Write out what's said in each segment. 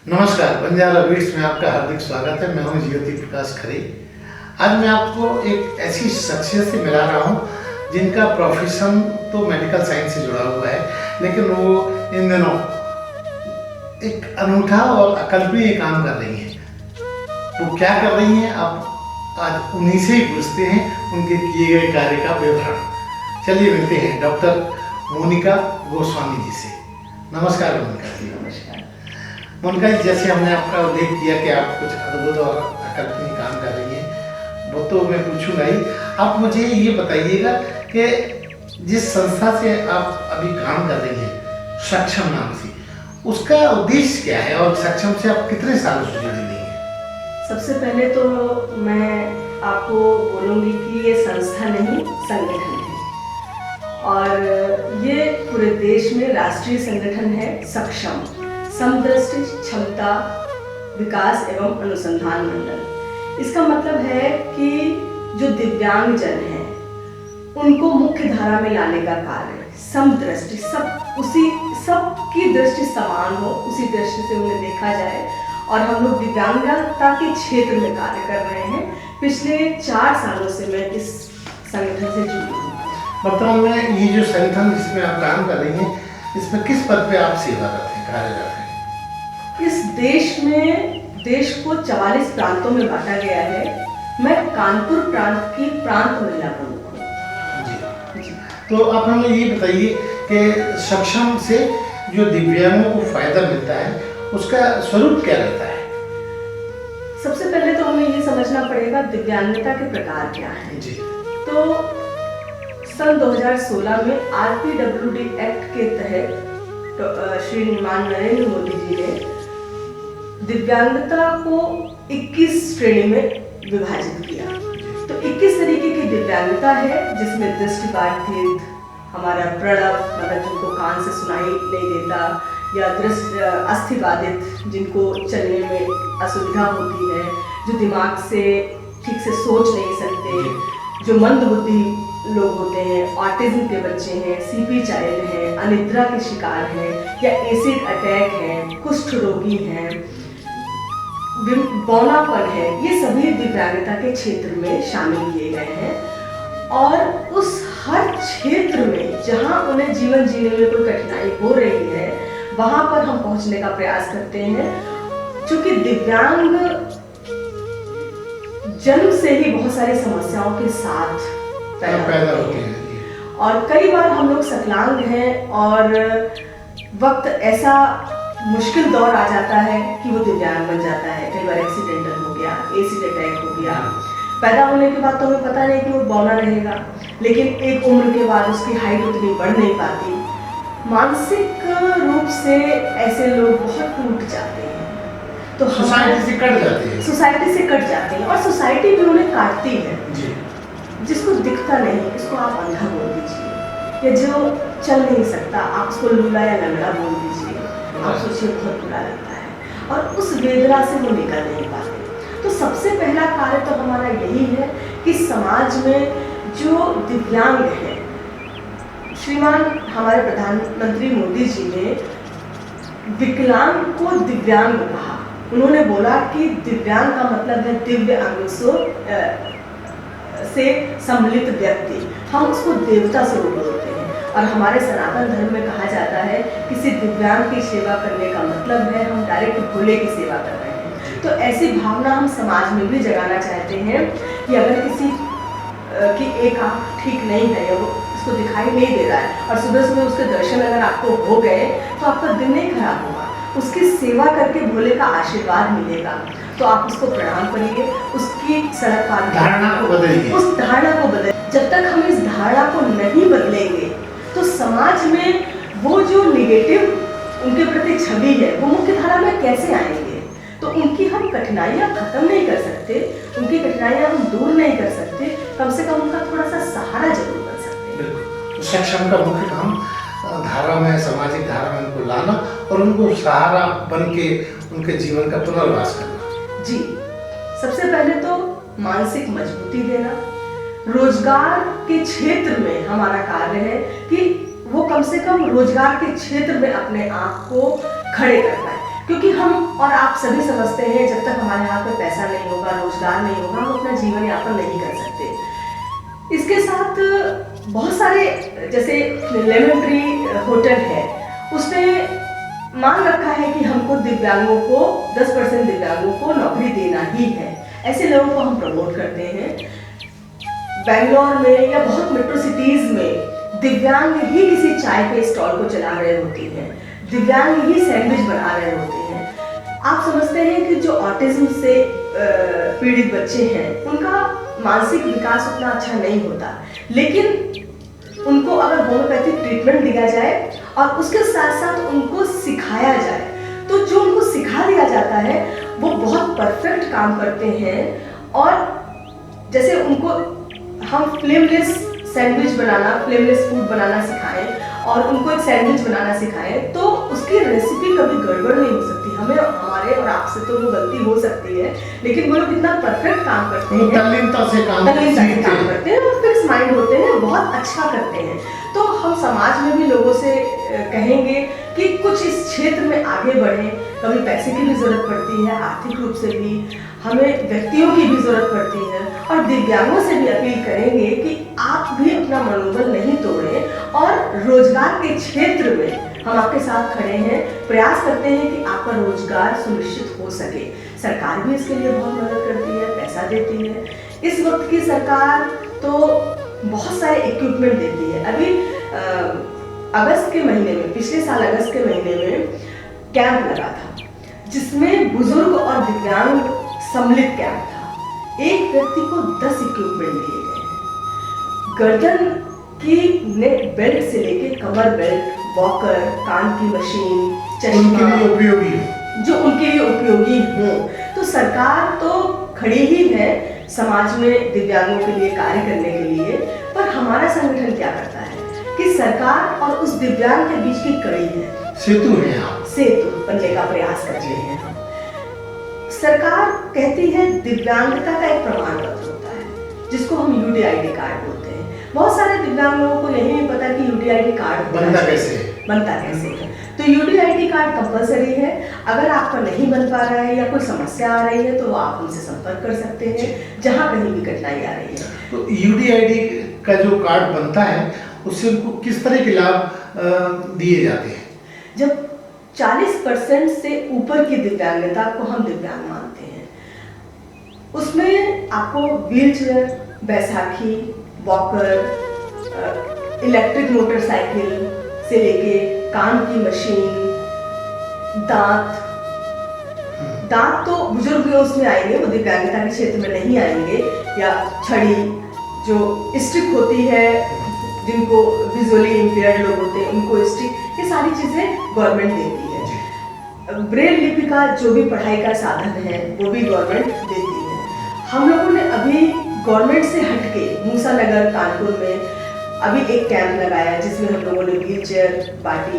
नमस्कार, बंजारा बीट्स में आपका हार्दिक स्वागत है। मैं हूं ज्योति प्रकाश खरे। आज मैं आपको एक ऐसी शख्सियत से मिला रहा हूं जिनका प्रोफेशन तो मेडिकल साइंस से जुड़ा हुआ है, लेकिन वो इन दिनों एक अनूठा और अकल्पनीय काम कर रही हैं। वो क्या कर रही हैं, आप आज उन्हीं से ही पूछते हैं उनके किए गए कार्य का विवरण। चलिए मिलते हैं डॉक्टर मोनिका गोस्वामी जी से। नमस्कार मोनिका जी। नमस्कार। मोनिका जी, जैसे हमने आपका उल्लेख किया कि आप कुछ अद्भुत और अकल्पनीय काम कर रही हैं, वो तो मैं पूछूंगा ही। आप मुझे ये बताइएगा कि जिस संस्था से आप अभी काम कर रही हैं, सक्षम नाम से, उसका उद्देश्य क्या है और सक्षम से आप कितने सालों से जुड़ी हुई हैं? सबसे पहले तो मैं आपको बोलूँगी कि ये संस्था नहीं, संगठन है और ये पूरे देश में राष्ट्रीय संगठन है। सक्षम समदृष्टि क्षमता विकास एवं अनुसंधान मंडल। इसका मतलब है कि जो दिव्यांग जन हैं उनको मुख्य धारा में लाने का कार्य, समदृष्टि, सबकी दृष्टि समान हो, उसी दृष्टि से उन्हें देखा जाए। और हम लोग दिव्यांगता के क्षेत्र में कार्य कर रहे हैं। पिछले 4 सालों से मैं इस संगठन से जुड़ी हूँ। वर्तमान में ये जो संगठन जिसमें आप काम कर रही हैं, इसमें किस पद पे आप सेवारत हैं, कार्यरत हैं? इस देश को 44 प्रांतों में बांटा गया है। मैं कानपुर प्रांत की प्रांत महिला प्रमुख हूँ। जी। तो आप हमें ये बताइए कि सक्षम से जो दिव्यांगों को फायदा मिलता है, उसका स्वरूप क्या रहता है? सबसे पहले तो हमें ये समझना पड़ेगा दिव्यांगता के प्रकार क्या हैं। जी। तो सन 2016 में RPWD एक्ट के तहत श्रीमान नरेंद्र मोदी जी ने दिव्यांगता को 21 श्रेणी में विभाजित किया। तो 21 तरीके की दिव्यांगता है, जिसमें दृष्टिबाधित, हमारा प्रणव मतलब जिनको कान से सुनाई नहीं देता, या अस्थिबाधित जिनको चलने में असुविधा होती है, जो दिमाग से ठीक से सोच नहीं सकते, जो मंदबुद्धि लोग होते हैं, ऑटिज्म के बच्चे हैं, CP चाइल्ड हैं, अनिद्रा के शिकार हैं, या एसिड अटैक है, कुष्ठ रोगी हैं, बौनापन है, ये सभी दिव्यांगता के क्षेत्र में शामिल किए गए हैं। और उस हर क्षेत्र में जहां उन्हें जीवन जीने में कोई कठिनाई हो रही है, वहां पर हम पहुंचने का प्रयास करते हैं। चूंकि दिव्यांग जन्म से ही बहुत सारी समस्याओं के साथ पैदा होते हैं और कई बार हम लोग सकलांग हैं और वक्त ऐसा मुश्किल दौर आ जाता है कि वो दिव्यांग बन जाता है। कई बार एक्सीडेंटल हो गया, एसिड अटैक हो गया। पैदा होने के बाद तो हमें पता नहीं कि वो बौना रहेगा, लेकिन एक उम्र के बाद उसकी हाइट उतनी बढ़ नहीं पाती। मानसिक रूप से ऐसे लोग बहुत टूट जाते हैं, तो सोसाइटी से कट जाते हैं। सोसाइटी से कट जाते हैं और सोसाइटी भी उन्हें काटती है। जी। जिसको दिखता नहीं, इसको आप अंधा बोल दीजिए, या जो चल नहीं सकता आप उसको लूला या लंगड़ा बोल दीजिए। आप सोचिए, बहुत बुरा लगता है और उस वेदना से वो निकल नहीं पाते। तो सबसे पहला कार्य तो हमारा यही है कि समाज में जो दिव्यांग हैं, श्रीमान हमारे प्रधानमंत्री मोदी जी ने विकलांग को दिव्यांग कहा। उन्होंने बोला कि दिव्यांग का मतलब है दिव्य अंग से सम्मिलित व्यक्ति। हम उसको देवता स्वरूप बोलते हैं और हमारे सनातन धर्म में कहा जाता है किसी दिव्यांग की सेवा करने का मतलब है हम डायरेक्ट भोले की सेवा कर रहे हैं। तो ऐसी भावना हम समाज में भी जगाना चाहते हैं कि अगर किसी की एक आँख ठीक नहीं है या वो उसको दिखाई नहीं दे रहा है और सुबह सुबह उसके दर्शन अगर आपको हो गए तो आपका दिन नहीं खराब होगा, उसकी सेवा करके भोले का आशीर्वाद मिलेगा। तो आप उसको प्रणाम करिए, उसकी सड़क पार धारणा को बदलिए। उस धारणा को बदलिए। जब तक हम इस धारणा को नहीं बदलेंगे तो समाज में वो जो निगेटिव उनके प्रति छवि है वो मुख्य धारा में कैसे आएंगे? तो उनकी हम कठिनाइयाँ खत्म नहीं कर सकते, उनकी कठिनाइयाँ हम दूर नहीं कर सकते, कम से कम उनका थोड़ा सा सहारा जरूर बन सकते हैं। तो सक्षम का मुख्य काम धारा में, सामाजिक धारा में उनको लाना और उनको सहारा बन के उनके जीवन का पुनर्वास करना। जी, सबसे पहले तो मानसिक मजबूती देना। रोजगार के क्षेत्र में हमारा कार्य है कि वो कम से कम रोजगार के क्षेत्र में अपने आप को खड़े कर पाए। क्योंकि हम और आप सभी समझते हैं जब तक हमारे हाथ में पैसा नहीं होगा, रोजगार नहीं होगा, हम अपना जीवन यापन नहीं कर सकते। इसके साथ बहुत सारे, जैसे लेमन ट्री होटल है, उसने मान रखा है कि हमको दिव्यांगों को 10% दिव्यांगों को नौकरी देना ही है। ऐसे लोगों को हम प्रमोट करते हैं। बेंगलोर में या बहुत मेट्रो सिटीज में दिव्यांग ही किसी चाय के स्टॉल को चला रहे होते हैं, दिव्यांग ही सैंडविच बना रहे होते हैं। आप समझते हैं कि जो ऑटिज्म से पीड़ित बच्चे हैं उनका मानसिक विकास उतना अच्छा नहीं होता, लेकिन उनको अगर होम्योपैथिक ट्रीटमेंट दिया जाए और उसके साथ साथ उनको सिखाया जाए, तो जो उनको सिखा दिया जाता है वो बहुत परफेक्ट काम करते हैं। और जैसे उनको हम फ्लेमलेस सैंडविच बनाना, फ्लेमलेस फूड बनाना सिखाएं और उनको एक सैंडविच बनाना सिखाएं, तो उसकी रेसिपी कभी गड़बड़ नहीं हो सकती। हमें, हमारे और आपसे तो वो गलती हो सकती है, लेकिन वो लोग इतना परफेक्ट काम करते हैं, तल्लीनता से काम करते हैं और फिक्स माइंड होते हैं, बहुत अच्छा करते हैं। तो हम समाज में भी लोगों से कहेंगे कि कुछ इस क्षेत्र में आगे बढ़ें। कभी पैसे की भी जरूरत पड़ती है, आर्थिक रूप से भी, हमें व्यक्तियों की भी जरूरत पड़ती है, और दिव्यांगों से भी अपील करेंगे कि आप भी अपना मनोबल नहीं तोड़ें और रोजगार के क्षेत्र में हम आपके साथ खड़े हैं, प्रयास करते हैं कि आपका रोजगार सुनिश्चित हो सके। सरकार भी इसके लिए बहुत मदद करती है, पैसा देती है। इस वक्त की सरकार तो बहुत सारे इक्विपमेंट देती है। अभी अगस्त के महीने में, पिछले साल अगस्त के महीने में कैंप लगा था, जिसमें बुजुर्ग और दिव्यांग सम्मिलित कैंप था। एक व्यक्ति को 10 इक्विपमेंट दिए गए हैं। गर्दन की नेक बेल्ट से लेके कमर बेल्ट, वॉकर, कान की मशीन, चश्मा, उनके लिए उपयोगी हो, जो उनके लिए उपयोगी हो। तो सरकार तो खड़ी ही है समाज में दिव्यांगों के लिए कार्य करने के लिए, पर हमारा संगठन क्या करता है कि सरकार और उस दिव्यांग के बीच की कड़ी है, सेतु है आप, सेतु बनने का प्रयास करते हैं हम। सरकार कहती है दिव्यांगता का एक प्रमाण पत्र होता है, जिसको हम यूडीआईडी कार्ड बोलते हैं। बहुत सारे दिव्यांग लोगों को यही नहीं पता कि यूडीआईडी कार्ड बनता कैसे है। तो यूडीआईडी कार्ड कंपलसरी है। अगर आपका नहीं बन पा रहा है या कोई समस्या आ रही है तो आप उनसे संपर्क कर सकते हैं, जहां कहीं भी कठिनाई आ रही है। तो यूडीआईडी का जो कार्ड बनता है उससे उनको किस तरह के लाभ दिए जाते हैं? जब 40% से ऊपर की दिव्यांगता को हम दिव्यांग मानते हैं, उसमें आपको wheelchair, Baisakhi, walker, electric motorcycle से लेके कान की मशीन, दांत तो बुजुर्ग उसमें आएंगे, वो दिव्यांगता के क्षेत्र में नहीं आएंगे, या छड़ी जो स्टिक होती है, जिनको विजुअली इम्पेयर्ड लोग होते हैं उनको स्टिक, ये सारी चीजें गवर्नमेंट देती है। ब्रेल लिपि का जो भी पढ़ाई का साधन है वो भी गवर्नमेंट देती है। हम लोगों ने अभी गवर्नमेंट से हटके मूसा नगर कानपुर में अभी एक कैंप लगाया, जिसमें हम लोगों ने व्हील चेयर बांटी।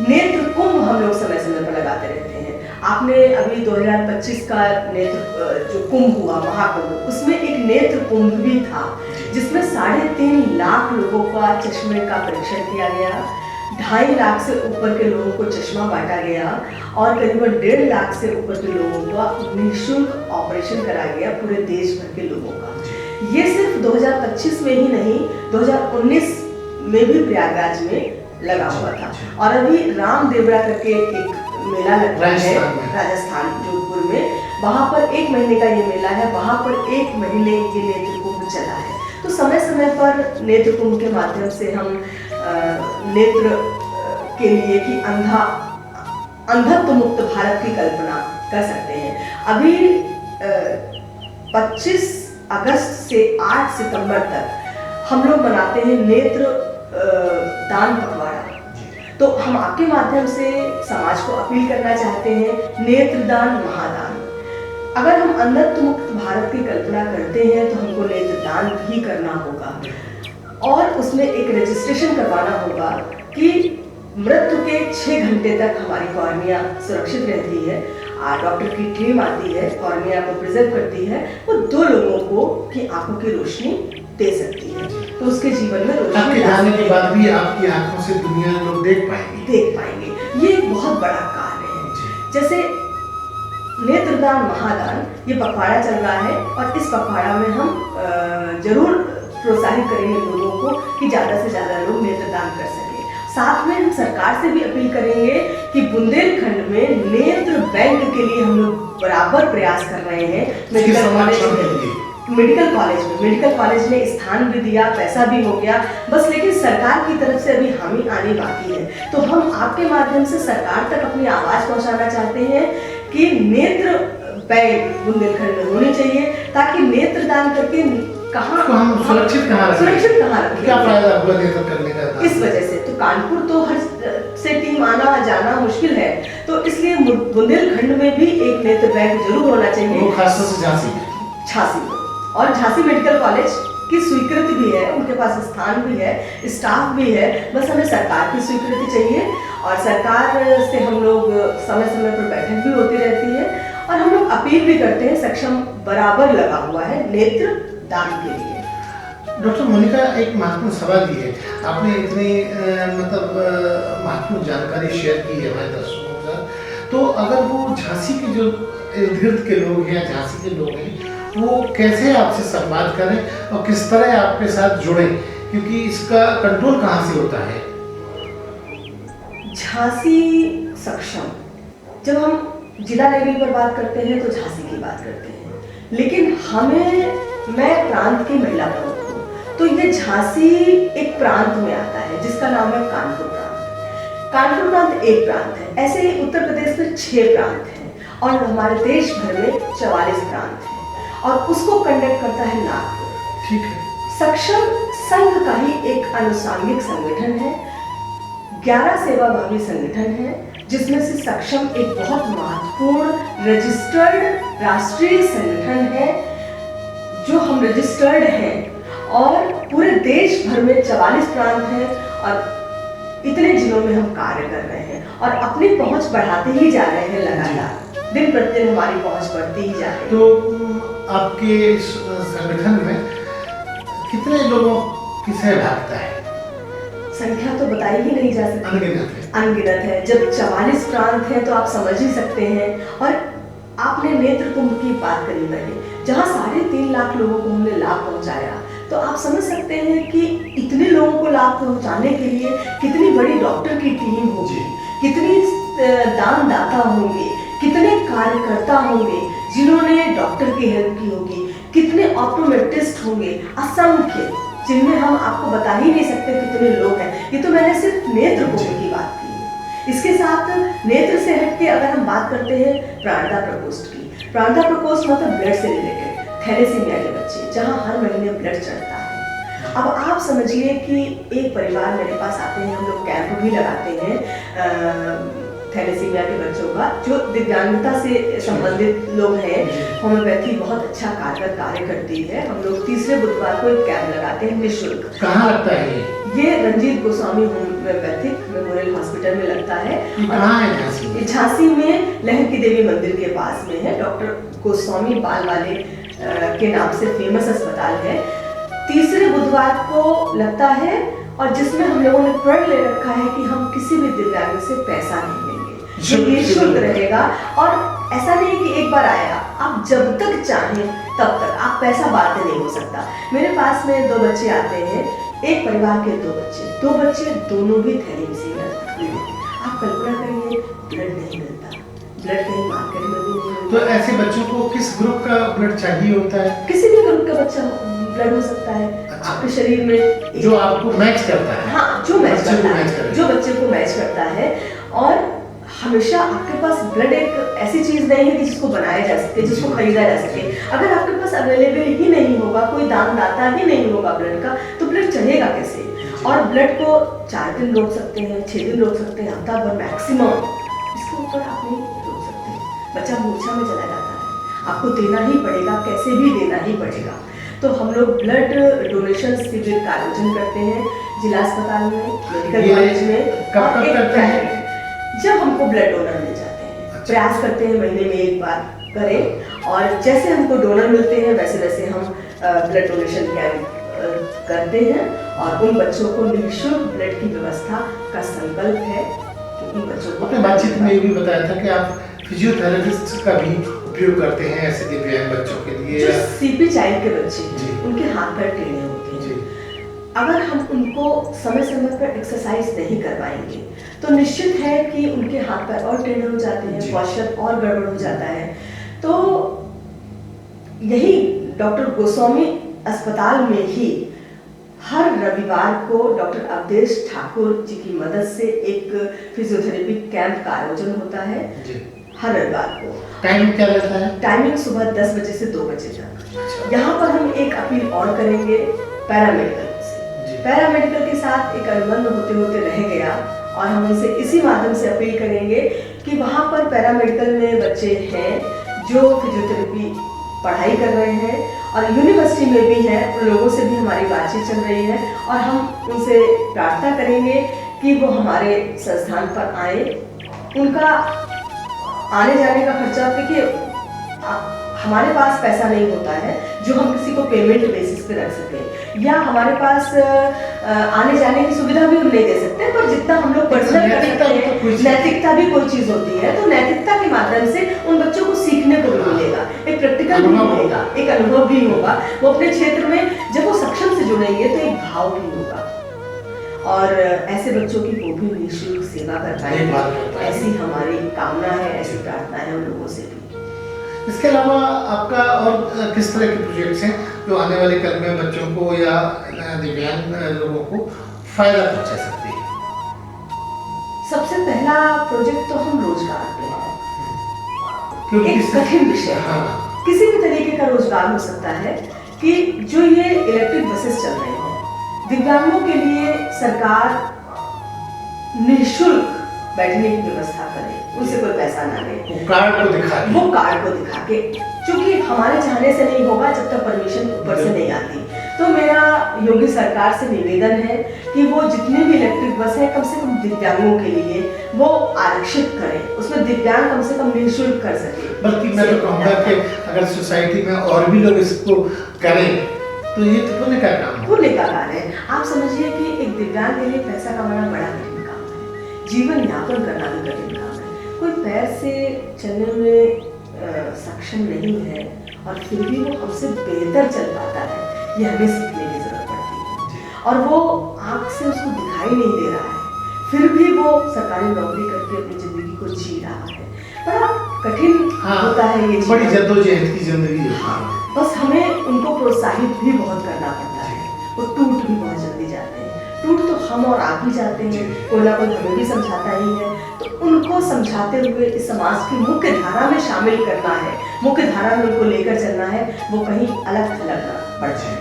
नेत्र कुंभ हम लोग समय समय पर लगाते रहते हैं। आपने अभी 2025 का नेत्र जो कुंभ हुआ, महाकुंभ, उसमें एक नेत्र कुंभ भी था, जिसमें 3.5 लाख लोगों का चश्मे का परीक्षण किया गया, 2.5 लाख से ऊपर के लोगों को चश्मा बांटा गया और करीबन 1.5 लाख से ऊपर के लोगों का निःशुल्क ऑपरेशन कराया गया पूरे देश भर के लोगों का। ये सिर्फ 2025 में ही नहीं, 2019 में भी प्रयागराज में लगा हुआ था। और अभी राम देवड़ा करके एक मेला लगता है राजस्थान, जोधपुर में, वहाँ पर 1 महीने का ये मेला है, वहाँ पर 1 महीने ये नेत्र कुंभ चला है। तो समय समय पर नेत्र कुंभ के माध्यम से हम नेत्र के लिए कि अंधत्व मुक्त भारत की कल्पना कर सकते हैं। अभी 25 अगस्त से 8 सितंबर तक हम लोग मनाते हैं नेत्र दान पखवाड़ा। तो हम आपके माध्यम से समाज को अपील करना चाहते हैं, नेत्रदान महादान। अगर हम अंधत्व मुक्त भारत की कल्पना करते हैं तो हमको नेत्रदान भी करना होगा और उसमें एक रजिस्ट्रेशन करवाना होगा कि मृत्यु के 6 घंटे तक हमारी कॉर्निया सुरक्षित रहती है। डॉक्टर की टीम आती है, कॉर्निया को प्रिजर्व करती है, वो 2 लोगों को की आंखों की रोशनी दे सकती है, तो उसके जीवन में रोशनी आपके जाने के बाद भी आपकी आंखों से दुनिया लोग देख पाएंगे। ये एक बहुत बड़ा कार्य है जैसे नेत्रदान महादान ये पखवाड़ा चल रहा है और इस पखवाड़ा में हम जरूर प्रोत्साहित करेंगे लोगों को कि ज़्यादा से ज़्यादा लोग नेत्रदान कर सकें। साथ में हम सरकार से भी अपील करेंगे कि बुंदेलखंड में नेत्र बैंक के लिए हम लोग बराबर प्रयास कर रहे हैं। मेडिकल कॉलेज में स्थान भी दिया, पैसा भी हो गया, बस लेकिन सरकार की तरफ से अभी हामी आनी बाकी है। तो हम आपके माध्यम से सरकार तक अपनी आवाज़ पहुंचाना चाहते हैं कि नेत्र बैंक बुंदेलखंड में होनी चाहिए, ताकि नेत्रदान करके हम सुरक्षित कहाँ रखें? क्या फायदा हुआ नेत्र करने का? इस वजह से तो कानपुर तो हर से टीम आना जाना मुश्किल है, तो इसलिए बुंदेलखंड में भी एक नेत्र बैंक जरूर होना चाहिए, वो खासतौर से झांसी में। और झांसी मेडिकल कॉलेज की स्वीकृति भी है, उनके पास स्थान भी है, स्टाफ भी है, बस हमें सरकार की स्वीकृति चाहिए। और सरकार से हम लोग समय समय पर बैठक भी होती रहती है और हम लोग अपील भी करते हैं, सक्षम बराबर लगा हुआ है नेत्र दान के लिए। डॉक्टर मोनिका, एक महत्वपूर्ण सवाल ये है, आपने इतनी महत्वपूर्ण जानकारी शेयर की है हमारे दर्शकों के साथ, तो अगर वो झांसी के जो इर्द गिर्द के लोग हैं, झांसी के लोग हैं, वो कैसे आपसे संवाद करें और किस तरह आपके साथ जुड़े, क्योंकि इसका कंट्रोल कहाँ से होता है? झांसी सक्षम, जब हम जिला लेवल पर बात करते हैं तो झांसी की बात करते हैं, लेकिन मैं प्रांत की महिला प्रमुख हूँ, तो ये झांसी एक प्रांत में आता है जिसका नाम है कानपुर प्रांत। कानपुर प्रांत एक प्रांत है, ऐसे ही उत्तर प्रदेश में 6 प्रांत हैं और हमारे देश भर में 44 प्रांत हैं और उसको कंडक्ट करता है नागपुर। ठीक है। सक्षम संघ का ही एक आनुषंगिक संगठन है, 11 सेवाभावी संगठन है, जिसमें से सक्षम एक बहुत महत्वपूर्ण रजिस्टर्ड राष्ट्रीय संगठन है, जो हम रजिस्टर्ड हैं और पूरे देश भर में 44 प्रांत हैं और इतने जिलों में हम कार्य कर रहे हैं और अपनी पहुंच बढ़ाते ही जा रहे हैं लगातार, दिन प्रतिदिन हमारी पहुंच बढ़ती ही जा रही है। तो आपके संगठन में कितने लोगों की सहभागिता है? संख्या तो बताई ही नहीं जा सकती, अनगिनत है। जब 44 प्रांत हैं तो आप समझ ही सकते हैं। और आपने नेत्र कुंभ की बात करी मैंने, जहाँ 3.5 लाख लोगों को हमने लाभ पहुंचाया, तो आप समझ सकते हैं कि इतने लोगों को लाभ पहुंचाने के लिए कितनी बड़ी डॉक्टर की टीम होगी, कितनी दानदाता होंगे, कितने कार्यकर्ता होंगे जिन्होंने डॉक्टर की हेल्प की होगी, कितने ऑप्टोमेट्रिस्ट होंगे, असंख्य, जिनमें हम आपको बता ही नहीं सकते कितने लोग हैं। ये तो मैंने सिर्फ नेत्र कुंभ की बात की। इसके साथ नेत्र से हटके अगर हम बात करते हैं प्राणदा प्रकोष्ठ की, प्राणदा प्रकोष्ठ मतलब ब्लड से रिलेटेड, थैलेसीमिया के बच्चे, जहाँ हर महीने ब्लड चढ़ता है। अब आप समझिए कि एक परिवार मेरे पास आते हैं, हम लोग कैंप भी लगाते हैं थैलेसीमिया के बच्चों का, जो दिव्यांगता से संबंधित लोग हैं। होम्योपैथी बहुत अच्छा कारगर कार्य करती है। हम लोग तीसरे बुधवार को एक कैंप लगाते हैं निःशुल्क। कहाँ लगता है ये Ranjit Goswami homeopathic memorial hospital में लगता है। कहाँ है? झांसी में लहर की देवी मंदिर के पास में है। डॉक्टर गोस्वामी बाल वाले के नाम से फेमस अस्पताल है। तीसरे बुधवार को लगता है और जिसमें हम लोगों ने प्रण ले रखा है कि हम किसी भी दिव्यांग से पैसा नहीं लेंगे, निःशुल्क रहेगा। और ऐसा नहीं कि एक बार आया, आप जब तक चाहें तब तक, आप पैसा बातें नहीं हो सकता। मेरे पास में 2 बच्चे आते हैं, एक परिवार के 2 बच्चे दोनों भी थैलेसीमिया हैं। आप कल्पना करिए, ब्लड नहीं मिलता, ब्लड कहीं मार्केट में भी नहीं मिलता। तो ऐसे बच्चों को किस ग्रुप का ब्लड चाहिए होता है? किसी भी ग्रुप का बच्चा ब्लड हो सकता है। अच्छा। आपके शरीर में जो आपको मैच करता है। हाँ, जो मैच करता है, जो बच्चे को मैच करता है। और हमेशा आपके पास ब्लड एक ऐसी चीज नहीं है कि जिसको बनाया जा सके, जिसको खरीदा जा सके। अगर आपके पास अवेलेबल ही नहीं होगा, कोई दानदाता ही नहीं होगा ब्लड का, तो ब्लड चढ़ेगा कैसे? और ब्लड को 4 दिन रोक सकते हैं, 6 दिन रोक सकते हैं, हफ्ता भर मैक्सिमम, इसके ऊपर आप नहीं रोक सकते। बच्चा मूर्छा में चला जाता है, आपको देना ही पड़ेगा, कैसे भी देना ही पड़ेगा। तो हम लोग ब्लड डोनेशन शिविर का आयोजन करते हैं जिला अस्पताल में, मेडिकल कॉलेज में। कब करते हैं? जब हमको ब्लड डोनर मिल जाते हैं। अच्छा। प्रयास करते हैं महीने में एक बार करें, और जैसे हमको डोनर मिलते हैं वैसे वैसे हम ब्लड डोनेशन कैंप करते हैं और उन बच्चों को निःशुल्क ब्लड की व्यवस्था का संकल्प है कि उन बच्चों को। आपने बातचीत में ये भी बताया था कि आप फिजियोथेरेपिस्ट का भी उपयोग करते हैं ऐसे दिव्यांग बच्चों के लिए? जो सीपी चाइल्ड के बच्चे जी। हैं उनके हाथ पैर टेढ़े होते हैं, जी अगर हम उनको समय समय पर एक्सरसाइज नहीं करवाएंगे तो निश्चित है कि उनके हाथ पैर और टेढ़े हो जाते हैं, जी। पोस्चर और गड़बड़ हो जाता है। तो यही डॉक्टर गोस्वामी अस्पताल में ही हर रविवार को डॉक्टर अवधेश ठाकुर जी की मदद से एक फिजियोथेरेपी कैंप का आयोजन होता है जी। हर रविवार को। टाइम क्या रहता है? टाइमिंग सुबह 10 बजे से 2 बजे तक। अच्छा। यहाँ पर हम एक अपील और करेंगे पैरामेडिकल से। जी। पैरामेडिकल के साथ एक अनुबंध होते होते रह गया और हम उनसे इसी माध्यम से अपील करेंगे कि वहाँ पर पैरामेडिकल में बच्चे हैं जो फिजियोथेरेपी पढ़ाई कर रहे हैं और यूनिवर्सिटी में भी हैं, उन लोगों से भी हमारी बातचीत चल रही है और हम उनसे प्रार्थना करेंगे कि वो हमारे संस्थान पर आए। उनका आने जाने का खर्चा, देखिए हमारे पास पैसा नहीं होता है जो हम किसी को पेमेंट बेसिस पे रख सकें, या हमारे पास आने जाने की सुविधा भी हम नहीं दे सकते, पर जितना हम लोग पर्सनल कर सकते हैं, नैतिकता भी कोई चीज होती है, तो नैतिकता के माध्यम से उन बच्चों को सीखने को भी मिलेगा, एक प्रैक्टिकल भी मिलेगा, एक अनुभव भी होगा। वो अपने क्षेत्र में जब वो सक्षम से जुड़ेंगे तो एक भाव भी होगा और ऐसे बच्चों की वो भी निःशुल्क सेवा कर पाएंगे, ऐसी हमारी कामना है, ऐसी प्रार्थना है उन लोगों से भी। इसके अलावा आपका और किस तरह के प्रोजेक्ट्स हैं जो आने वाले कल में बच्चों को या दिव्यांग लोगों को फायदा पहुंचा सकती है? सबसे पहला प्रोजेक्ट तो हम रोजगार पे हैं, क्योंकि एक कठिन विषय है। हाँ। किसी भी तरीके का रोजगार हो सकता है कि जो ये इलेक्ट्रिक बसेस चल रहे हैं, दिव्यांगों के लिए सरकार निःशुल्क बैठने की व्यवस्था करे, उसे कोई पैसा ना ले, वो कार्ड को दिखा के, क्योंकि हमारे चाहने से नहीं होगा जब तक परमिशन ऊपर से नहीं आती। तो मेरा योगी सरकार से निवेदन है कि वो जितनी भी इलेक्ट्रिक बस है कम से कम दिव्यांगों के लिए वो आरक्षित करें, उसमें दिव्यांग कम से कम निःशुल्क कर सके। बल्कि मैं तो कहूँगा कि अगर सोसाइटी में और भी लोग इसको करें तो ये तो पुण्य का काम है। पुण्य का कार्य है। आप समझिए कि एक दिव्यांग के लिए पैसा कमाना बड़ा कठिन काम है, जीवन यापन करना भी कठिन काम है। कोई पैर से चलने में सक्षम नहीं है और फिर भी वो हमसे बेहतर चल पाता है, ये हमें सीखने की जरूरत पड़ती है। और वो आँख से उसको दिखाई नहीं दे रहा है, फिर भी वो सरकारी नौकरी करके अपनी जिंदगी को जी रहा है। बड़ा कठिन होता है ये, बड़ी जद्दोजहद की जिंदगी है। हाँ, बस हमें उनको प्रोत्साहित भी बहुत करना पड़ता है। वो टूट भी बहुत जल्दी जाते हैं, टूट तो हम और आप भी जाते हैं, कोई ना कोई हमें भी समझाता ही है। तो उनको समझाते हुए इस समाज की मुख्य धारा में शामिल करना है, मुख्य धारा में उनको लेकर चलना है, वो कहीं अलग थलग ना पड़ जाए।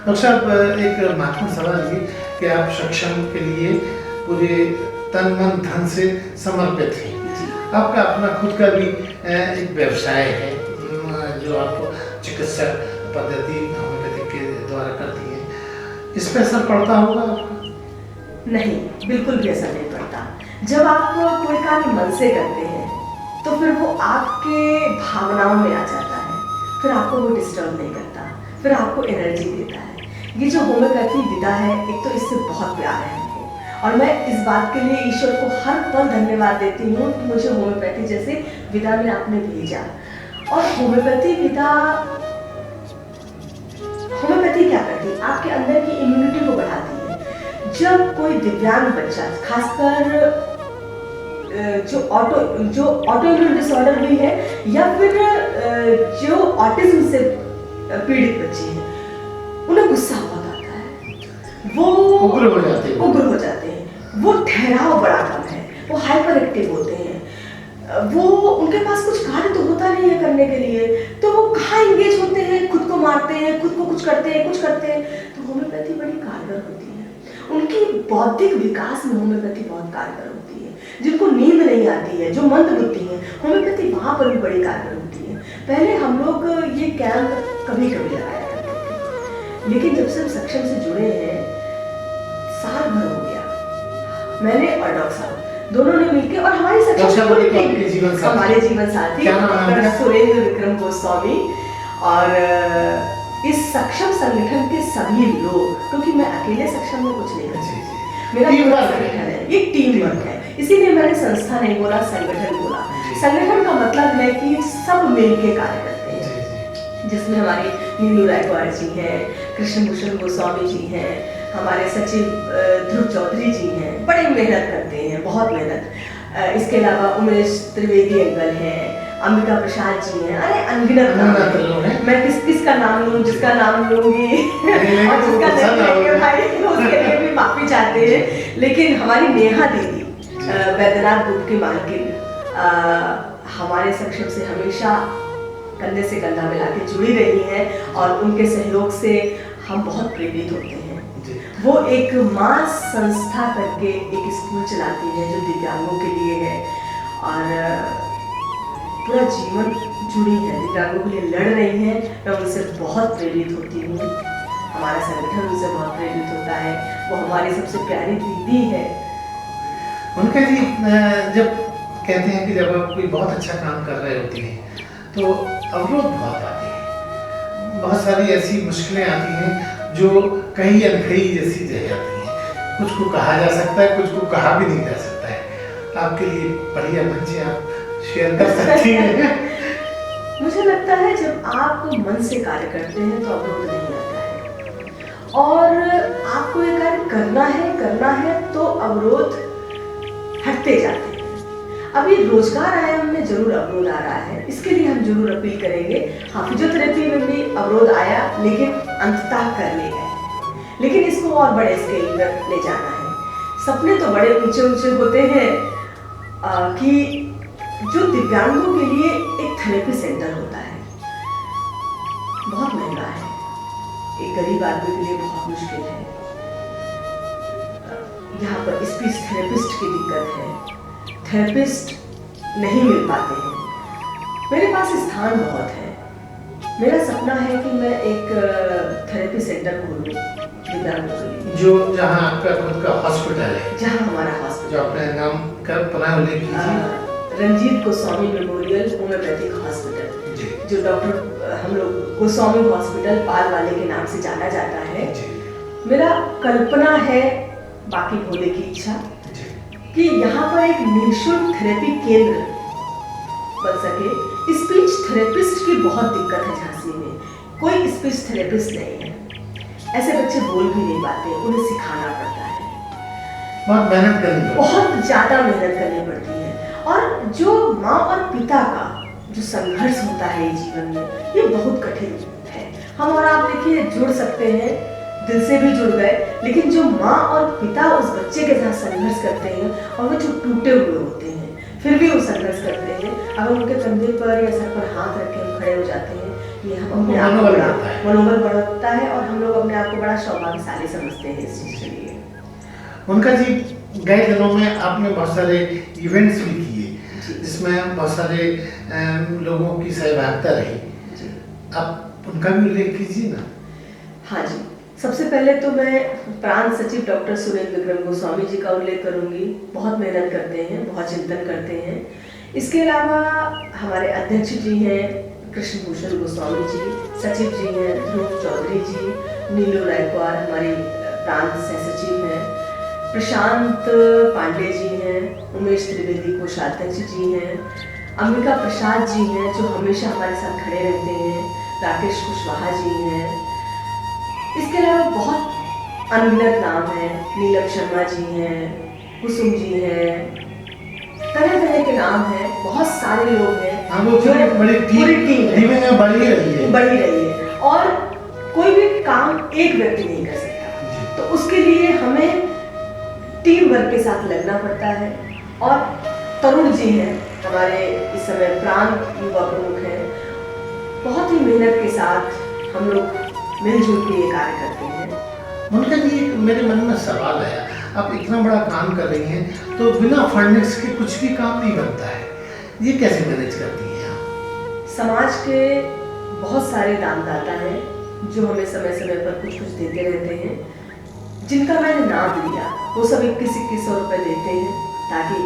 डॉक्टर साहब, एक महत्वपूर्ण सवाल ये कि आप सक्षम के लिए पूरे तन मन धन से समर्पित हैं। आपका अपना खुद का भी एक व्यवसाय है जो आप चिकित्सा पद्धति होम्योपैथिक के द्वारा करती हैं, इस पर असर पड़ता होगा आपका? नहीं, बिल्कुल भी असर नहीं पड़ता। जब आप कोई कार्य मन से करते हैं तो फिर वो आपके भावनाओं में आ जाता है, फिर आपको वो डिस्टर्ब नहीं करता, फिर आपको एनर्जी देता है। ये जो होम्योपैथी विधा है, एक तो इससे बहुत प्यार है हमको, और मैं इस बात के लिए ईश्वर को हर पल धन्यवाद देती हूँ कि मुझे होम्योपैथी जैसे विधा में आपने भेजा। और होम्योपैथी विधा, होम्योपैथी क्या करती है? आपके अंदर की इम्यूनिटी को बढ़ाती है। जब कोई दिव्यांग बच्चा, खासकर जो ऑटोइम्यून डिसऑर्डर भी है या फिर जो ऑटिज्म से पीड़ित बच्चे हैं, उन्हें गुस्सा बहुत आता है, वो उग्र हो जाते हैं, वो ठहराव बड़ा कम है, वो हाइपर एक्टिव होते हैं, वो उनके पास कुछ कार्य तो होता नहीं है करने के लिए, तो वो कहाँ एंगेज होते हैं, खुद को मारते हैं, खुद को कुछ करते हैं। तो होम्योपैथी बड़ी कारगर होती है, उनकी बौद्धिक विकास में होम्योपैथी बहुत कारगर होती है। जिनको नींद नहीं आती है, जो मंद बुद्धि है, होम्योपैथी वहाँ पर भी बड़ी कारगर होती है। पहले हम लोग ये कैंप कभी कभी लगाया करते थे, लेकिन जब से हम सक्षम से जुड़े हैं, साल भर हो गया, मैंने और डॉक्टर साहब दोनों ने मिलकर, और हमारी सक्षम हमारे जीवन साथी डॉक्टर सुरेंद्र विक्रम गोस्वामी और इस सक्षम संगठन के सभी लोग, क्योंकि मैं अकेले सक्षम में कुछ नहीं कर सकती, मेरा पूरा संगठन है, ये टीम वर्क है। इसीलिए मैंने संस्था नहीं बोला, संगठन बोला। संगठन का मतलब है कि सब मिलके कार्य करते हैं, जिसमें हमारी नीलू रायकवाड़ जी हैं, कृष्ण भूषण गोस्वामी जी हैं, हमारे सचिव ध्रुव चौधरी जी हैं, बड़ी मेहनत करते हैं, बहुत मेहनत। इसके अलावा उमेश त्रिवेदी अंकल हैं, अंबिका प्रसाद जी हैं, अरे अनगिनत नाम हैं। मैं किसका नाम लूँ, जिसका नाम लूँगी और जिसका नहीं लेंगे भाई उसके लिए भी माफी चाहते हैं। लेकिन हमारी नेहा दीदी वैद्यनाथ ग्रुप की मालकिन हमारे सक्षम से हमेशा कंधे से कंधा मिला के जुड़ी रही हैं और उनके सहयोग से हम बहुत प्रेरित होते हैं। वो एक माँ संस्था करके एक स्कूल चलाती है जो दिव्यांगों के लिए है और पूरा जीवन जुड़ी है, दिव्यांगों के लिए लड़ रही हैं। मैं उनसे बहुत प्रेरित होती हूँ, हमारा संगठन उनसे बहुत प्रेरित होता है। वो हमारी सबसे प्यारी दीदी है। उनका जी जब कहते हैं कि जब आप कोई बहुत अच्छा काम कर रहे होते हैं तो अवरोध बहुत आते हैं, बहुत सारी ऐसी मुश्किलें आती हैं जो कहीं अनकही जैसी रह जाती हैं। कुछ को कहा जा सकता है, कुछ को कहा भी नहीं जा सकता है। आपके लिए बढ़िया मंच है, आप शेयर कर सकती हैं। मुझे लगता है जब आप मन से कार्य करते हैं तो अवरोध नहीं आता है, और आपको ये कार्य करना है तो अवरोध हटते जाते हैं। अभी रोजगार आयाम में जरूर अवरोध आ रहा है, इसके लिए हम जरूर अपील करेंगे। हाँ, फिजियोथेरेपी में भी अवरोध आया लेकिन अंततः कर ले गए, लेकिन इसको और बड़े स्केल पर ले जाना है। सपने तो बड़े ऊंचे ऊंचे होते हैं कि जो दिव्यांगों के लिए एक थेरेपी सेंटर होता है, बहुत महंगा है, एक गरीब आदमी के लिए बहुत मुश्किल है। यहाँ पर स्पीच थेरेपिस्ट की दिक्कत है, थेरेपिस्ट नहीं मिल पाते हैं। मेरे पास स्थान बहुत है, मेरा सपना है कि मैं एक थेरेपी सेंटर खोलूं दिव्यांगों के लिए, जो जहाँ आपका खुद का हॉस्पिटल है, जहाँ हमारा हॉस्पिटल, जो अपने नाम का पुनः उल्लेख कीजिए। Ranjit Goswami memorial homeopathic hospital, जो डॉक्टर हम लोग गोस्वामी हॉस्पिटल पाल वाले के नाम से जाना जाता है। मेरा कल्पना है, बाकी भोले की इच्छा, कि यहाँ पर एक निःशुल्क थेरेपी केंद्र बन सके। स्पीच थेरेपिस्ट की बहुत दिक्कत है झांसी में, कोई स्पीच थेरेपिस्ट नहीं है। ऐसे बच्चे बोल भी नहीं पाते, उन्हें सिखाना पड़ता है, बहुत मेहनत करनी पड़ती है, बहुत ज़्यादा मेहनत करनी पड़ती है। और जो माँ और पिता का जो संघर्ष होता है जीवन में, ये बहुत कठिन है। हम और आप देखिए जुड़ सकते हैं, दिल से भी जुड़ गए, लेकिन जो माँ और पिता उस बच्चे के साथ संघर्ष करते हैं और वो जो टूटे हुए होते हैं फिर भी वो संघर्ष करते हैं, अगर उनके कंधे पर या सर पर हाथ रख के हम खड़े हो जाते हैं, ये हम अपने आप को मनोबल बढ़ता है और हम लोग अपने आप को बड़ा सौभाग्यशाली समझते हैं इस चीज़ के लिए। उनका जी गए दिनों में आपने बहुत सारे इवेंट्स भी किए, जिसमें बहुत सारे लोगों की सहभागिता रही, आप उनका भी उल्लेख कीजिए ना। हाँ जी, सबसे पहले तो मैं प्रांत सचिव डॉक्टर सुरेंद्र विक्रम गोस्वामी जी का उल्लेख करूंगी। बहुत मेहनत करते हैं, बहुत चिंतन करते हैं। इसके अलावा हमारे अध्यक्ष जी हैं कृष्ण भूषण गोस्वामी जी, सचिव जी हैं ध्रुव चौधरी जी, नीलू रायकवाड़ हमारी प्रांत सह सचिव हैं, प्रशांत पांडे जी हैं, उमेश त्रिवेदी कोषाध्यक्ष जी हैं, अंबिका प्रसाद जी हैं जो हमेशा हमारे साथ खड़े रहते हैं, राकेश कुशवाहा जी हैं। इसके अलावा बहुत अनगिनत नाम हैं, नीलम शर्मा जी हैं, कुसुम जी हैं, तरह तरह के नाम हैं, बहुत सारे लोग हैं। जो पूरी टीम बढ़ी रही है और कोई भी काम एक व्यक्ति नहीं कर सकता, तो उसके लिए हमें टीम वर्क के साथ लगना पड़ता है। और तरुण जी हैं हमारे इस समय प्रांत युवा प्रमुख हैं, बहुत ही मेहनत के साथ हम लोग मिलजुल के ये कार्य करते हैं। उनका जी मेरे मन में सवाल आया, आप इतना बड़ा काम कर रही हैं तो बिना फंडिंग्स के कुछ भी काम नहीं बनता है, ये कैसे मैनेज करती हैं आप? समाज के बहुत सारे दानदाता हैं जो हमें समय समय पर कुछ कुछ देते रहते हैं, जिनका मैंने नाम लिया वो सब 2100 रुपये देते हैं ताकि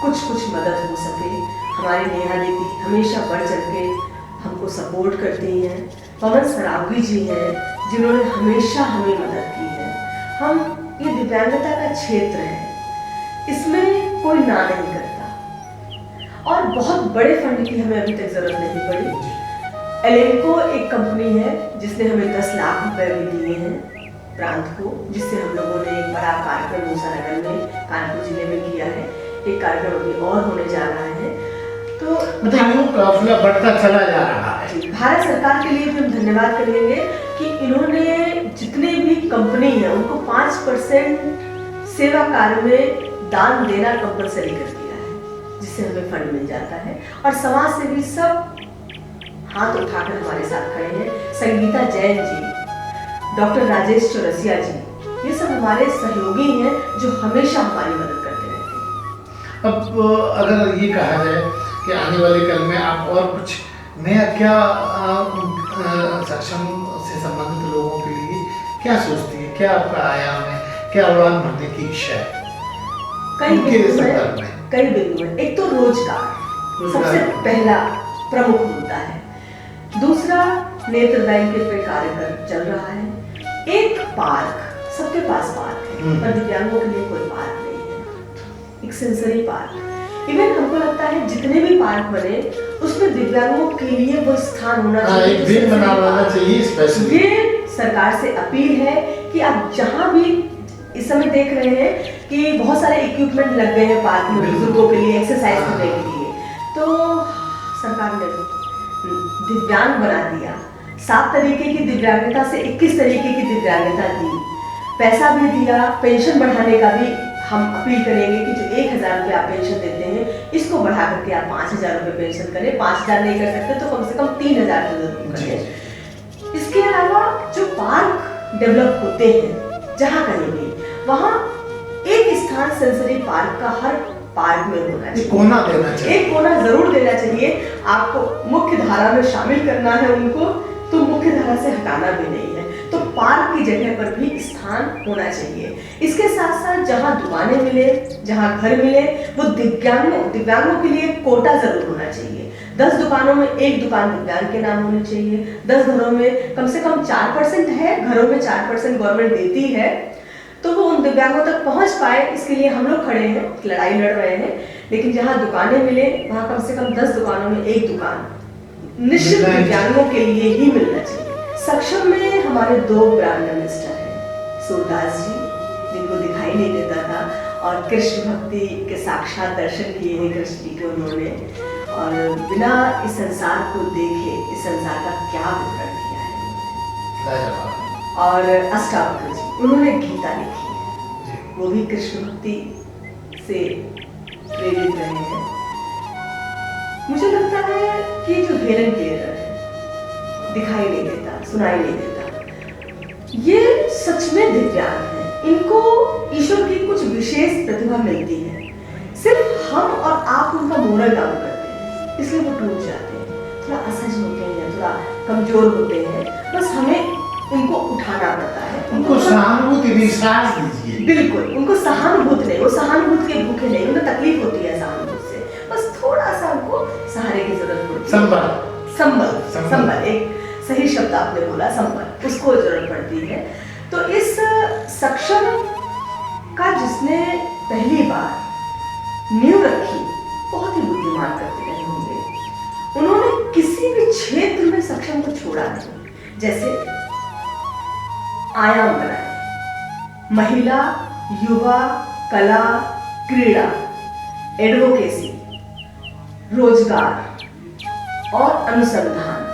कुछ मदद हो सके। हमारी नेहा दीदी हमेशा बढ़ चढ़ के हमको सपोर्ट करती हैं। पवन सरावगी जी हैं जिन्होंने हमेशा हमें मदद की है। हम ये दिव्यांगता का क्षेत्र है, इसमें कोई ना नहीं करता और बहुत बड़े फंड की हमें अभी तक जरूरत नहीं पड़ी। एलेंको एक कंपनी है जिसने हमें 10 लाख रुपए भी दिए हैं प्रांत को, जिससे हम लोगों ने एक बड़ा कार्यक्रम मूसानगर में कानपुर जिले में किया है। एक कार्यक्रम अभी और होने जा रहा है। तो मतलब काफिला बढ़ता चला जा रहा है। भारत सरकार के लिए भी हम धन्यवाद करेंगे कि इन्होंने जितने भी कंपनी है उनको 5% सेवा कार्य में दान देना कंपलसरी कर दिया है, जिससे हमें फंड मिल जाता है। और समाज से भी सब हाथ उठाकर हमारे साथ खड़े हैं। संगीता जैन जी, डॉक्टर राजेश चौरसिया जी, ये सब हमारे सहयोगी हैं जो हमेशा हमारी मदद करते रहते हैं। अब अगर ये कहा जाए कि आने वाले कल में आप और कुछ नया क्या सक्षम से संबंधित लोगों के लिए क्या सोचती है, क्या आपका आयाम है, क्या उड़ान भरने की इच्छा है? कई बिंदु हैं। एक तो रोजगार सबसे पहला प्रमुख मुद्दा है। दूसरा, नेत्र बैंक पे कार्य चल रहा है। एक पार्क, सबके पास पार्क है पर दिव्यांगों के लिए कोई पार्क नहीं है, एक सेंसरी पार्क। इवन हमको लगता है जितने भी पार्क बने उसमें दिव्यांगों के लिए वो स्थान होना चाहिए, एक दिन बनाना चाहिए स्पेशल। ये सरकार से अपील है कि आप जहाँ भी इस समय देख रहे हैं कि बहुत सारे इक्विपमेंट लग गए हैं पार्क में बुजुर्गों के लिए एक्सरसाइज करने के लिए, तो सरकार ने दिव्यांग बना दिया। 7 तरीके की दिव्यांगता से 21 तरीके की दिव्यांगता दी, पैसा भी दिया। पेंशन बढ़ाने का भी हम अपील करेंगे कि जो 1000 रुपये आप पेंशन देते हैं इसको बढ़ा करके आप 5000 रुपये पेंशन करें। 5000 नहीं कर सकते तो कम से कम 3000 जरूर करें। इसके अलावा जो पार्क डेवलप होते हैं जहाँ कहीं भी, वहाँ एक स्थान सेंसरी पार्क का हर पार्क में होना चाहिए, कोना देना चाहिए, एक कोना जरूर देना चाहिए। आपको मुख्य धारा में शामिल करना है उनको, तो मुख्य धारा से हटाना भी नहीं है, तो पार्क की जगह पर भी स्थान होना चाहिए। इसके साथ साथ जहाँ दुकानें मिले, जहाँ घर मिले, वो दिव्यांगों के लिए कोटा जरूर होना चाहिए। 10 दुकानों में एक दुकान दिव्यांग के नाम होनी चाहिए। 10 घरों में कम से कम 4% है, घरों में 4% गवर्नमेंट देती है, तो वो उन दिव्यांगों तक पहुंच पाए, इसके लिए हम लोग खड़े हैं, लड़ाई लड़ रहे हैं। लेकिन जहाँ दुकानें मिले वहाँ कम से कम 10 दुकानों में एक दुकान निश्चित दिव्यांगों के लिए ही मिलना चाहिए। सक्षम में हमारे 2 ब्रांड एम्बेसडर हैं, सूरदास जी जिनको दिखाई नहीं देता था और कृष्ण भक्ति के साक्षात दर्शन किए हैं कृष्ण जी के उन्होंने, और बिना इस संसार को देखे इस संसार का क्या विवरण किया है। और अष्टावक्र जी, उन्होंने गीता लिखी है, वो भी कृष्ण भक्ति से प्रेरित रहे हैं। मुझे लगता है कि जो हेलन केलर है, दिखाई नहीं देता, सुनाई नहीं देता, ये सच में दिव्यांग है। इनको ईश्वर की कुछ विशेष प्रतिभा मिलती है, सिर्फ हम और आप उनका मोरल डाउन करते हैं, इसलिए वो टूट जाते हैं, थोड़ा असहज होते हैं, थोड़ा कमजोर होते हैं। बस हमें उनको उठाना पड़ता है, उनको सहानुभूति विश्वास दीजिए। बिल्कुल, उनको सहानुभूति नहीं, वो सहानुभूति के भूखे नहीं, उन्हें तकलीफ होती है सहानुभूति से, बस थोड़ा सा उनको सहारे की जरूरत पड़ती है। संबल एक सही शब्द आपने बोला, संबल, उसको जरूरत पड़ती है। तो इस सक्षम का जिसने पहली बार नींव रखी, बहुत ही बुद्धिमान करते रहे होंगे। उन्होंने किसी भी क्षेत्र में सक्षम को छोड़ा नहीं। जैसे आयाम बनाए, महिला, युवा, कला, क्रीड़ा, एडवोकेसी, रोजगार और अनुसंधान।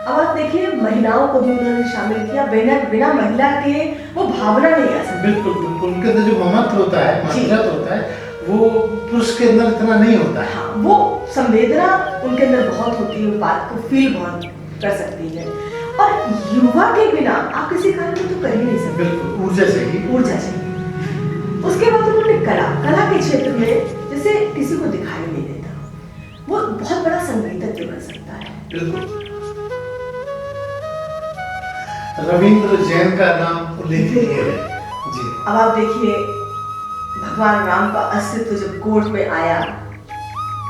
अब आप देखिए, महिलाओं को भी उन्होंने शामिल किया। बिना महिला के वो भावना नहीं आ सकती। बिल्कुल बिल्कुल, उनके अंदर जो ममत्व होता है, मातृत्व होता है, वो पुरुष के अंदर इतना नहीं होता है। हाँ, वो संवेदना उनके अंदर बहुत होती है, वो बात को फील बहुत कर सकती है। और युवा के बिना आप किसी कार्य को तो कर ही नहीं सकते। बिल्कुल, ऊर्जा चाहिए। उसके बाद उन्होंने कला के क्षेत्र में, जैसे किसी को दिखाई नहीं देता, वो बहुत बड़ा संगीतज्ञ बन सकता है। बिल्कुल, रविंद्र जैन का नाम उल्लेखनीय है जी। अब आप देखिए, भगवान राम का अस्तित्व जब कोर्ट में आया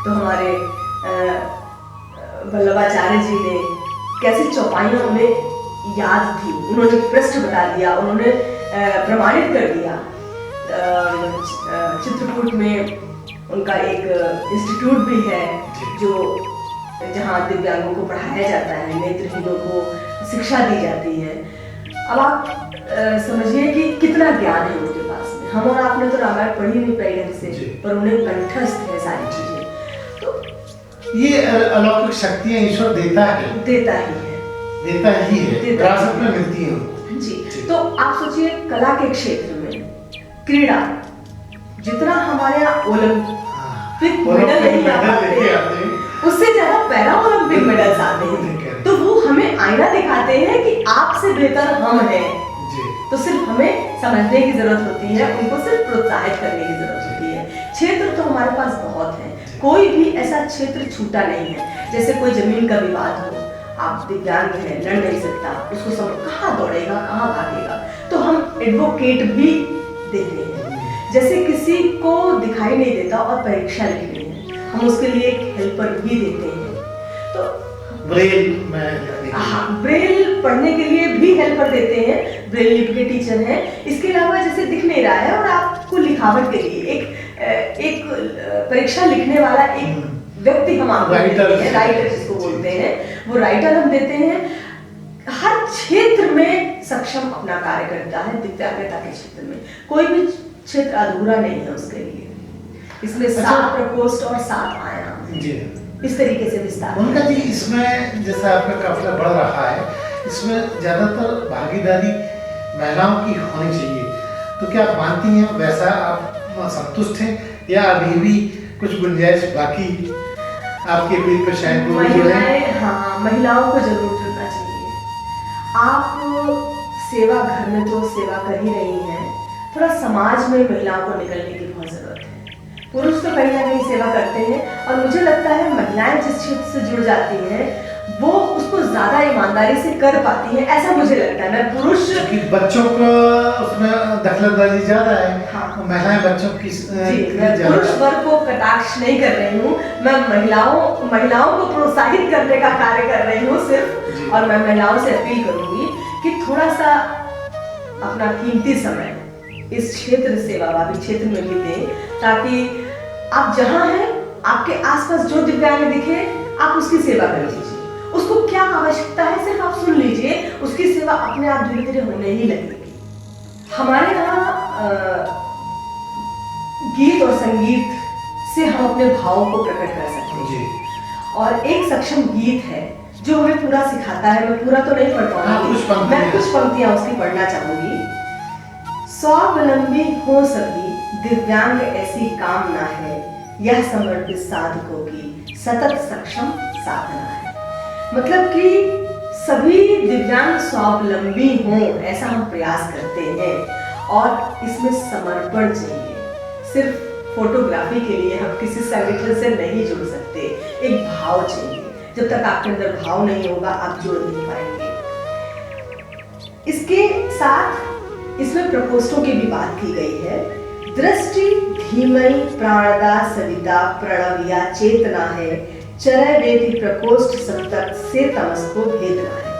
तो हमारे वल्लभाचार्य जी ने कैसी चौपाइयाँ उन्हें याद थी, उन्होंने पृष्ठ बता दिया, उन्होंने प्रमाणित कर दिया। चित्रकूट में उनका एक इंस्टीट्यूट भी है जो जहाँ दिव्यांगों को पढ़ाया जाता है, नेत्रहीनों को शिक्षा दी जाती है। अब आप समझिए कि कितना ज्ञान है उनके पास में। हम और आपने तो रामायण पढ़ी नहीं पढ़ी ढंग से, पर उन्हें कंठस्थ है सारी चीजें। तो ये अलौकिक शक्तियाँ ईश्वर देता ही है, विरासत में मिलती है उनको। जी। तो आप सोचिए कला के क्षेत्र में क्रीड़ा, जितना हमारे यहाँ ओलंपिक मेडल नहीं आते, उससे ज्यादा पैरा ओलंपिक मेडल्स आते हैं। तो वो हमें आईना दिखाते हैं कि आपसे बेहतर हम हैं। तो सिर्फ हमें समझने की जरूरत होती है, उनको सिर्फ प्रोत्साहित करने की जरूरत होती है। क्षेत्र तो हमारे पास बहुत है, कोई भी ऐसा क्षेत्र छूटा नहीं है। जैसे कोई जमीन का विवाद हो, आप दिव्यांग हैं, लड़ नहीं सकता, उसको समझ कहाँ दौड़ेगा, कहाँ भागेगा, तो हम एडवोकेट भी देते हैं। जैसे किसी को दिखाई नहीं देता और परीक्षा लिखनी है, हम उसके लिए एक हेल्पर भी देते हैं। तो ब्रेल पढ़ने के लिए भी हेल्पर देते हैं, ब्रेल लिपि के टीचर हैं। इसके अलावा जैसे दिख नहीं रहा है और आपको लिखावट के लिए एक परीक्षा लिखने वाला एक व्यक्ति हम आपको राइटर जिसको बोलते हैं, वो राइटर हम देते हैं। हर क्षेत्र में सक्षम अपना कार्य करता है। दिव्यांगता के क्षेत्र में कोई भी क्षेत्र अधूरा नहीं है उसके लिए। इसमें 7 प्रकोष्ठ और 7 आयाम जी इस तरीके से विस्तार। उनका जी इसमें जैसा आपका काफिला बढ़ रहा है, इसमें ज्यादातर भागीदारी महिलाओं की होनी चाहिए, तो क्या आप मानती हैं वैसा आप संतुष्ट हैं या अभी भी कुछ गुंजाइश बाकी आपके पीठ पर शायद? महिलाएं, हाँ, महिलाओं को जरूर जुड़ना चाहिए। आप सेवा घर में तो सेवा कर ही रही हैं, थोड़ा समाज में महिलाओं को निकलने की बहुत जरूरत है। पुरुष तो कहीं ना कहीं सेवा करते हैं और मुझे लगता है महिलाएं जिस क्षेत्र से जुड़ जाती हैं वो उसको ज्यादा ईमानदारी से कर पाती हैं, ऐसा मुझे लगता है। मैं पुरुष कि बच्चों को उसमें दखलंदाजी ज्यादा है, हाँ, महिलाएं बच्चों की पुरुष वर्ग को कटाक्ष नहीं कर रही हूँ, मैं महिलाओं को प्रोत्साहित करने का कार्य कर रही हूँ सिर्फ। और मैं महिलाओं से अपील करूंगी कि थोड़ा सा अपना कीमती समय इस क्षेत्र सेवाभावी क्षेत्र में भी दें, ताकि आप जहां हैं आपके आसपास जो दिव्यांग दिखे आप उसकी सेवा कर लीजिए। उसको क्या आवश्यकता है सिर्फ आप सुन लीजिए, उसकी सेवा अपने आप धीरे धीरे होने ही लगेगी। हमारे यहाँ गीत और संगीत से हम अपने भावों को प्रकट कर सकते हैं। और एक सक्षम गीत है जो हमें पूरा सिखाता है। मैं पूरा तो नहीं पढ़ पाऊंगी, मैं कुछ पंक्तियां उसकी पढ़ना चाहूंगी। स्वावलंबी हो सभी दिव्यांग ऐसी कामना है, यह समर्पित साधकों की सतत सक्षम साधना है। मतलब कि सभी दिव्यांग स्वावलंबी हों ऐसा हम प्रयास करते हैं और इसमें समर्पण चाहिए। सिर्फ फोटोग्राफी के लिए हम किसी संगठन से नहीं जुड़ सकते, एक भाव चाहिए। जब तक आपके अंदर भाव नहीं होगा आप जुड़ नहीं पाएंगे। इसके साथ इसमें प्रकोष्ठों की भी बात की गई है। दृष्टि धीमई प्राणदा सविता प्रणविया चेतना है, चरय वेदी प्रकोष्ठ संतक से तमस को भेदना है।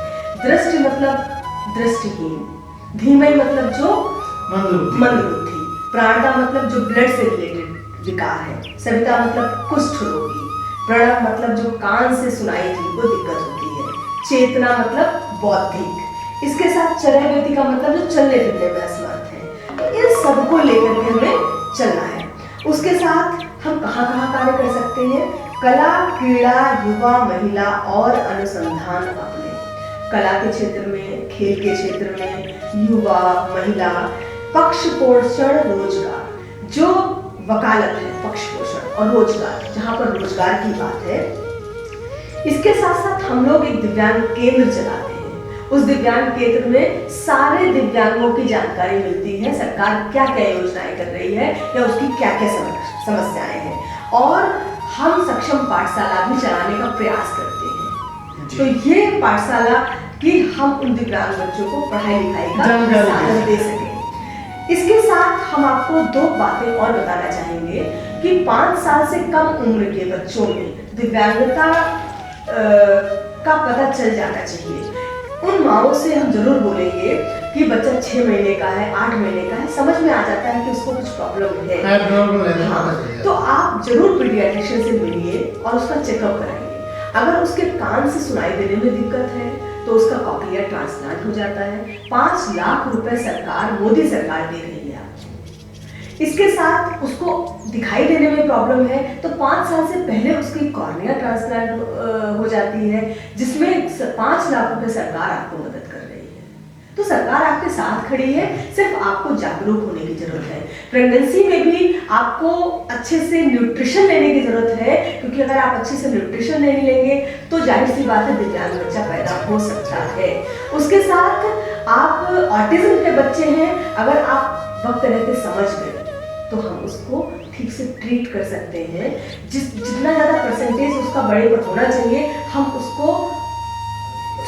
दृष्टि मतलब दृष्टिहीन, धीमई मतलब जो मंदबुद्धि, प्राणदा मतलब जो ब्लड से रिलेटेड विकार है, सविता मतलब कुष्ठ रोगी, प्रणव मतलब जो कान से सुनाई थी वो दिक्कत होती है, चेतना मतलब बौद्धिक, इसके साथ चरय वेदी का मतलब जो चलने फिरने में असमर्थ है। तो इन सबको लेकर के हमें चलना है। उसके साथ हम कहाँ कार्य कर सकते हैं? कला, क्रीड़ा, युवा, महिला और अनुसंधान अपने। कला के क्षेत्र में, खेल के क्षेत्र में, युवा, महिला, पक्ष पोषण, रोजगार, जो वकालत है, पक्ष पोषण और रोजगार, जहाँ पर रोजगार की बात है। इसके साथ साथ हम लोग एक दिव्यांग केंद्र चलाते हैं। उस दिव्यांग केंद्र में सारे दिव्यांगों की जानकारी मिलती है, सरकार क्या क्या योजनाएं कर रही है या उसकी क्या क्या समस्याएं हैं, और हम सक्षम पाठशाला भी चलाने का प्रयास करते हैं। तो ये पाठशाला कि हम उन दिव्यांग बच्चों को पढ़ाई लिखाई का साधन दे सकें। इसके साथ हम आपको 2 बातें और बताना चाहेंगे कि 5 साल से कम उम्र के बच्चों में दिव्यांगता का पता चल जाना चाहिए। उन माओं से हम जरूर बोलेंगे कि बच्चा 6 महीने का है, 8 महीने का है, समझ में आ जाता है कि उसको कुछ प्रॉब्लम है। हाँ, तो आप जरूर पीडियाट्रिशियन से मिलिए और उसका चेकअप कराइए। अगर उसके कान से सुनाई देने में दिक्कत है तो उसका कॉक्लियर ट्रांसप्लांट हो जाता है। 5 लाख रुपए सरकार, मोदी सरकार दे रही है आपको। इसके साथ उसको दिखाई देने में प्रॉब्लम है तो 5 साल से पहले उसकी कॉर्निया ट्रांसप्लांट हो जाती है, जिसमें 5 लाख रुपए सरकार आपको मदद कर रही है। तो सरकार आपके साथ खड़ी है, सिर्फ आपको जागरूक होने की जरूरत है। प्रेगनेंसी में भी आपको अच्छे से न्यूट्रिशन लेने की जरूरत है, क्योंकि अगर आप अच्छे से न्यूट्रिशन नहीं लेंगे तो जाहिर सी बात है दिव्यांग बच्चा पैदा हो सकता है। उसके साथ आप ऑटिज्म के बच्चे हैं, अगर आप वक्त रहते समझ गए तो हम उसको ठीक से ट्रीट कर सकते हैं। जितना ज़्यादा परसेंटेज उसका बड़े पर होना चाहिए, हम उसको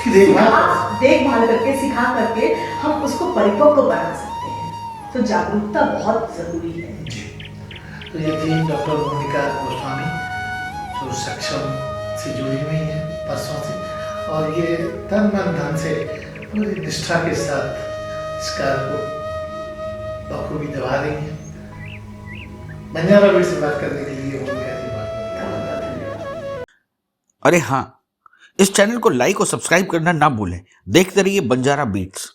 देखभाल करके, सिखा करके हम उसको परिपक्व बना सकते हैं। तो जागरूकता बहुत जरूरी है। तो ये थी डॉक्टर मोनिका गोस्वामी, जो सक्षम से जुड़ी हुई है परसों से, और ये तन मन धन से पूरी निष्ठा के साथ इस कार्य को बखूबी निभा रही है। बंजारा बीट से बात करने के लिए अरे हाँ, इस चैनल को लाइक और सब्सक्राइब करना ना भूलें। देखते रहिए बंजारा बीट्स।